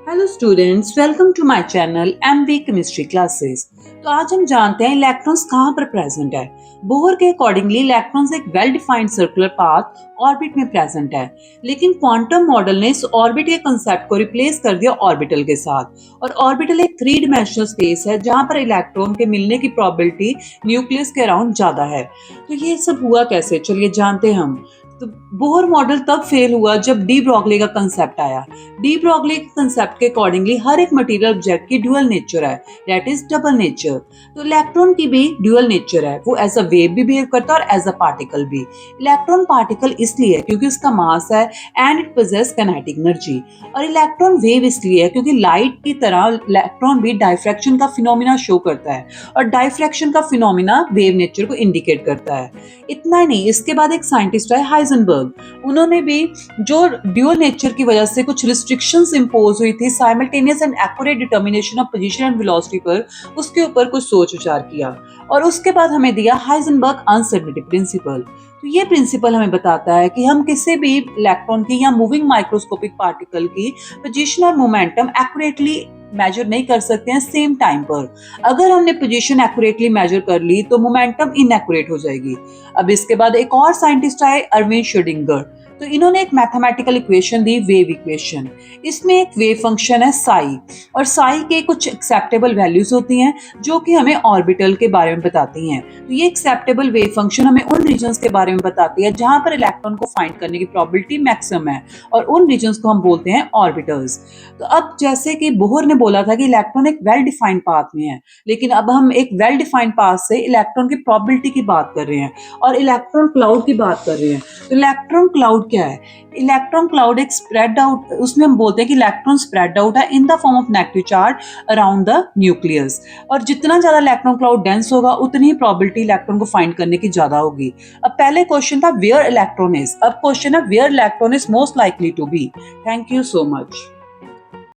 Hello students, welcome to my channel MV chemistry classes. तो आज हम जानते हैं इलेक्ट्रॉन्स कहाँ पर प्रेजेंट है। बोहर के अकॉर्डिंगली इलेक्ट्रॉन्स एक well defined circular path orbit में प्रेजेंट है, लेकिन क्वांटम मॉडल ने इस ऑर्बिट के कंसेप्ट को रिप्लेस कर दिया ऑर्बिटल के साथ। और ऑर्बिटल एक थ्री डिमेंशनल स्पेस है जहाँ पर इलेक्ट्रॉन के मिलने की प्रोबेबिलिटी न्यूक्लियस के अराउंड ज्यादा है। तो ये सब हुआ कैसे, चलिए जानते हैं हम। तो बोहर मॉडल तब फेल हुआ जब डी ब्रॉगली का कंसेप्ट आया। डी ब्रॉगली के कंसेप्ट के अकॉर्डिंगली हर एक मटेरियल ऑब्जेक्ट की ड्यूअल नेचर है, दैट इज डबल नेचर। तो इलेक्ट्रॉन की भी ड्यूअल नेचर है, वो एज अ वेव भी बिहेव करता है और एज अ पार्टिकल भी। इलेक्ट्रॉन पार्टिकल इसलिए क्योंकि उसका मास है and it possess kinetic energy. और इलेक्ट्रॉन वेव इसलिए है क्योंकि लाइट की तरह इलेक्ट्रॉन भी डायफ्रैक्शन का फिनोमिना शो करता है, और डायफ्रैक्शन का फिनोमिना वेव नेचर को इंडिकेट करता है। इतना ही नहीं, इसके बाद एक साइंटिस्ट है हाइजेनबर्ग। उन्होंने भी जो ड्यूअल नेचर की वजह से कुछ रिस्ट्रिक्शंस इंपोज हुई थी simultaneous and accurate determination of position and velocity पर, उसके ऊपर कुछ सोच विचार किया। और उसके बाद हमें दिया हाइजेनबर्ग अनसर्टेनिटी प्रिंसिपल। तो ये प्रिंसिपल हमें बताता है कि हम किसी भी इलेक्ट्रॉन की या मूविंग माइक्रोस्कोपिक पार्टिकल की पोजीशन और मोमेंटम एक्यूरेटली मेजर नहीं कर सकते हैं सेम टाइम पर। अगर हमने पोजीशन एक्यूरेटली मेजर कर ली तो मोमेंटम इनएक्यूरेट हो जाएगी। अब इसके बाद एक और साइंटिस्ट आए, अरविंद श्रोडिंगर। तो इन्होंने एक मैथमेटिकल इक्वेशन दी, वेव इक्वेशन। इसमें एक वेव फंक्शन है साई, और साई के कुछ एक्सेप्टेबल वैल्यूज होती हैं जो कि हमें ऑर्बिटल के बारे में बताती हैं। तो ये एक्सेप्टेबल वेव फंक्शन हमें उन रीजन्स के बारे में बताती है जहां पर इलेक्ट्रॉन को फाइंड करने की प्रोबेबिलिटी मैक्सिमम है, और उन रीजन्स को हम बोलते हैं ऑर्बिटल्स। तो अब जैसे कि बोहर ने बोला था कि इलेक्ट्रॉन एक वेल डिफाइंड पाथ में है, लेकिन अब हम एक वेल डिफाइंड पाथ से इलेक्ट्रॉन की प्रोबेबिलिटी की बात कर रहे हैं और इलेक्ट्रॉन क्लाउड की बात कर रहे हैं। तो इलेक्ट्रॉन क्लाउड क्या है? इलेक्ट्रॉन क्लाउड एक स्प्रेड आउट, उसमें हम बोलते हैं कि इलेक्ट्रॉन स्प्रेड आउट है in the form of negative charge around the nucleus. और जितना ज्यादा इलेक्ट्रॉन क्लाउड डेंस होगा उतनी ही प्रोबेबिलिटी इलेक्ट्रॉन को फाइंड करने की ज्यादा होगी। अब पहले क्वेश्चन था वेयर इलेक्ट्रॉन इज, अब क्वेश्चन है where electron is most likely to be. Thank you so much.